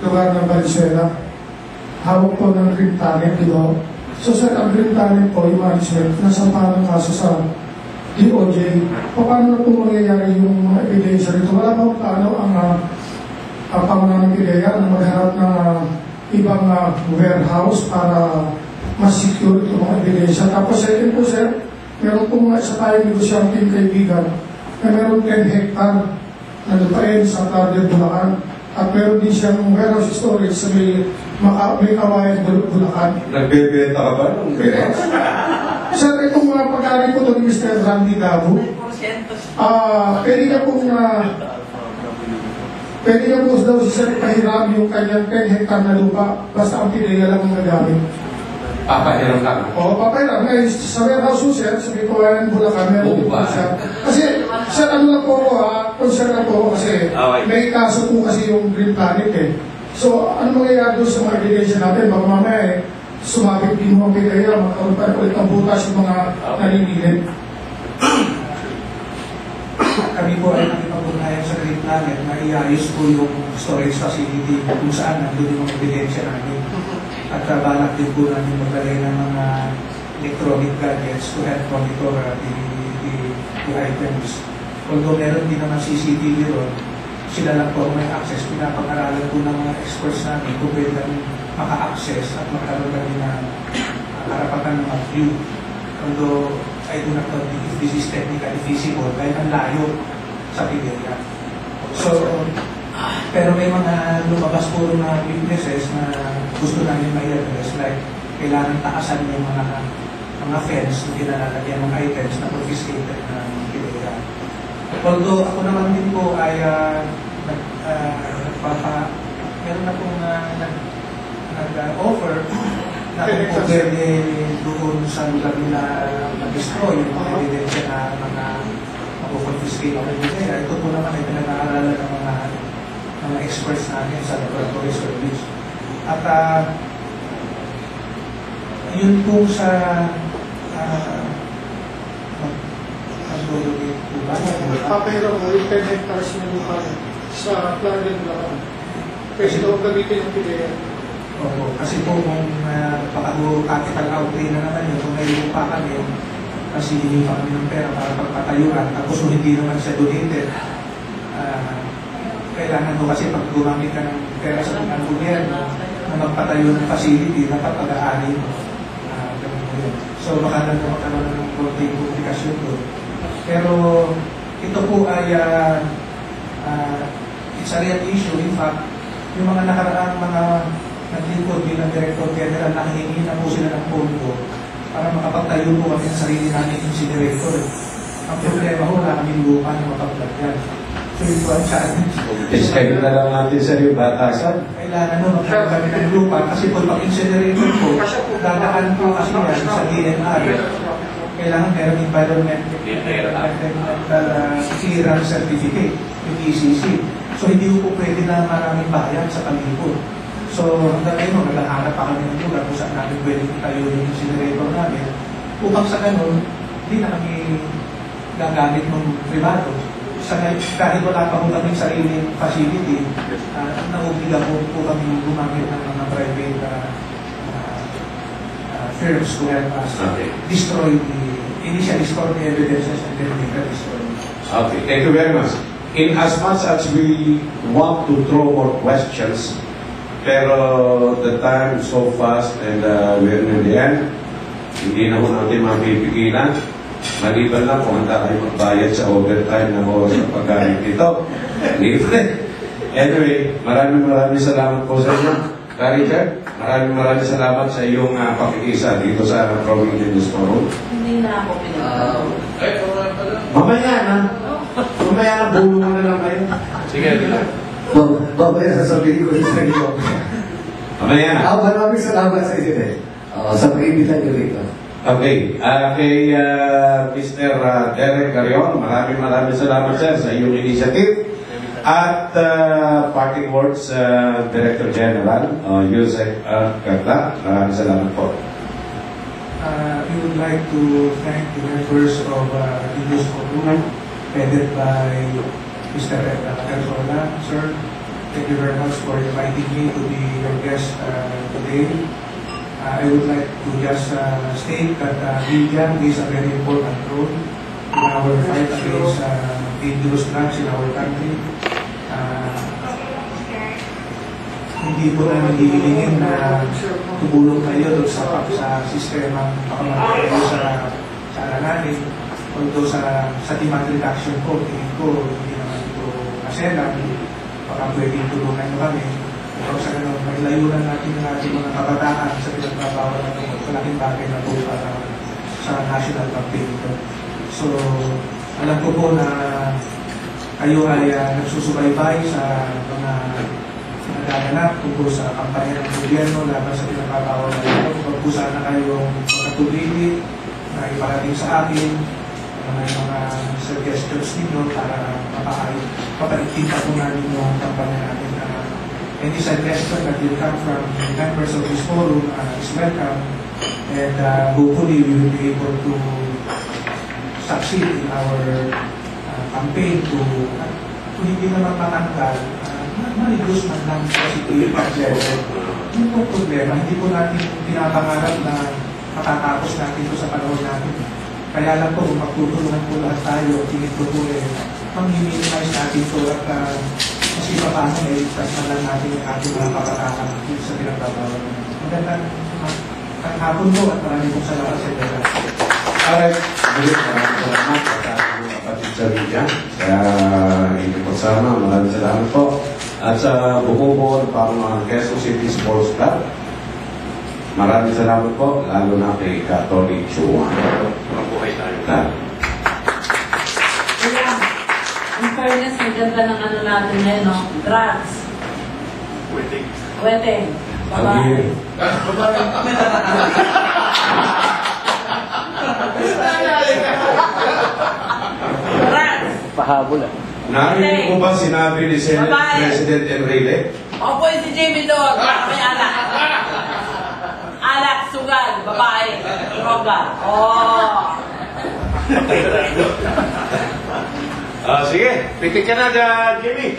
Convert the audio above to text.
lugar ng Valenzuela. Hawak po ng Green Talent, di ba? So sir, ang Green Talent po, yung management, nasa parang kaso sa DOJ. Paano na po mangyayari yung mga ebidensya rito? Wala pa paano ang pangunan ng ideya na magharap ng ibang warehouse para mas secure itong mga ebidensya. Tapos second po sir, meron po mga isa tayong negosyanteng kaibigan na meron 10 hectare na lupain sa Target, Bulacan. At meron din siyang warehouse storage sa may kawayan, Bulacan. Nagbebenta ka ba ng warehouse? Sir, itong mga pagkain po ito ni Mr. Randy Gabo, pwede na po daw si Sir pahiram yung kanyang 10 hectare na lupa, basta ang pinaya lang ang nagamit. Papahiram lang? Oo, papahiram. Ngayon, sa warehouse po, sir, sa may kawayan, Bulacan, meron din po siya. Kasi, sir, ano lang po ako, concern lang po ako kasi may kaso po kasi yung Green Planet eh. So, ano mangyayari doon sa mga ebidensya natin? Baka mamaya sumabit din mo ang pinaya, magkaroon pa ulit ng butas yung mga naninilid. Kami po ay nakipag-ugnayan sa Green Planet na iayos po yung storage facility kung saan nandun yung mga ebidensya namin. At balak din po namin maglagay ng mga electronic gadgets to help monitor the items. Although meron din naman CCTV ron, sila lang po may access. Pinapag-aralan po ng mga experts namin kung pwede namin maka-access at magkaroon namin ng karapatan ng mag-view. Although I do not know if this is technically feasible dahil ang layo sa Pideria. So, pero may mga lumabas po na weaknesses na gusto namin ma-address, like kailangan taasan yung mga fence na kinalalagyan ng items na confiscated na Pideria. Although ako naman din po ay meron na pong nag-offer na kung po pwede doon sa lugar nila mag-destroy yung mga ebidensya na mga confiscate ng Pideria. Ito po naman ay pinag-aaralan ng mga experts namin sa laboratory service. At yun po sa Papahiram mo yung 10 hectares na lupa sa Target, Bulacan. Kasi daw gamitin yung pinaya. Opo, kasi po kung capital outlay na naman yun, kung may lupa kami, kasi hindi pa kami ng pera para pagpatayuran, tapos kung hindi naman siya donated, kailangan mo kasi pag gumamit ka ng pera sa ng gobyerno na magpatayo ng facility, dapat pag-aari mo. So baka lang magkaroon ng konting komplikasyon doon. Pero ito po ay it's a real issue. In fact, yung mga nakaraang mga naglingkod bilang Director General, nakahingi na po sila ng pondo para makapagtayo po kami ng sarili namin incinerator. Ang problema ko, wala kaming lupa na mapaglagyan. So ito ang challenge. Iskay na lang natin sa yung batasan. Kailangan magkaroon kami ng lupa kasi po pag-incinerator po, dadaan po kasi yan sa DNR. Kailangan meron environmental clearance certificate, yung ECC. So hindi po pwede na maraming bayan sa palibot. So hanggang ngayon, naghahanap pa kami ng lugar kung saan namin pwede tayo yung incinerator namin. Upang sa ganun, hindi na kami gagamit ng privado. Kahit wala pa po kami sariling facility, naubiga po kami gumamit ng mga private firms to help us initially store the evidences and then later destroy. Okay, thank you very much. In as much as we want to throw more questions, pero the time is so fast and we're in the end, hindi na po natin mapipigilan. Maliban lang kung handa kayo magbayad sa overtime ng oras ng paggamit nito. Libre. Anyway, maraming salamat po sa inyo. Richard, maraming salamat sa iyong pakikisa dito sa Provincial News Forum. Hindi na ako pinag-aaw. Mamaya na. Mamaya na, bulungan na lang kayo. Sige. Babaya sasabihin ko sa inyo. Mamaya na. Maraming salamat sa inyo eh. Sa pag-ibitan nyo rito. Okay. Kay Mr. Derek Carion, maraming salamat sir sa iyong initiative. At parting words, Director General, Yusek Carla, maraming salamat po. We would like to thank the members of the News Forum, headed by Mr. Erzola, sir, Thank you very much for inviting me to be your guest today. I would like to just state that media plays a very important role in our fight against dangerous drugs in our country. Hindi po namin hihilingin na tumulong kayo doon sa sistema pakamatay kayo sa natin. Although sa demand reduction po, tingin ko, hindi naman ito kaselan. Baka pwedeng tulungan nyo kami. Pero sa ganun, may layunan natin ng ating mga kabataan sa pinagbabawal ng malaking bagay na po para sa national campaign ito. So, alam ko po na kayo ay nagsusubaybay sa mga nagaganap tungkol sa kampanya ng gobyerno laban sa pinagbabawal na ito. Huwag po sana kayong magkatubili na iparating sa akin may mga suggestions ninyo para mapaitin pa po namin yung kampanya natin. Any suggestion that will come from members of this forum is welcome, and hopefully we will be able to succeed in our campaign to hindi naman matanggal, ma-reduce man lang positive level. Yung po problema, hindi po natin pinapangarap na matatapos natin ito sa panahon natin. Kaya lang po, kung magtutulungan po lahat tayo, tingin ko po mag-minimize natin ito at kasi pa paano iligtas na lang natin yung ating mga kabataan sa pinagbabawal. Magandang hapon po at maraming pong salamat sa inyo. Alright, maraming salamat sa ating kapatid sa media. Kaya hindi po sama, maraming salamat po. At sa buong ng Quezon City Sports Club, maraming salamat po, lalo na kay Catholic Chua. Mabuhay tayo. Kaya, in fairness, ang ganda ng ano natin ngayon, no? Drugs. Wedding. Babae. Drugs. Pahabol ah. Narinig mo ba sinabi ni Senate President Enrile? Opo, si Jamie doon. May alak. Alak, sugal, babae, droga. Oh. Sige, pitik ka na dyan, Jimmy.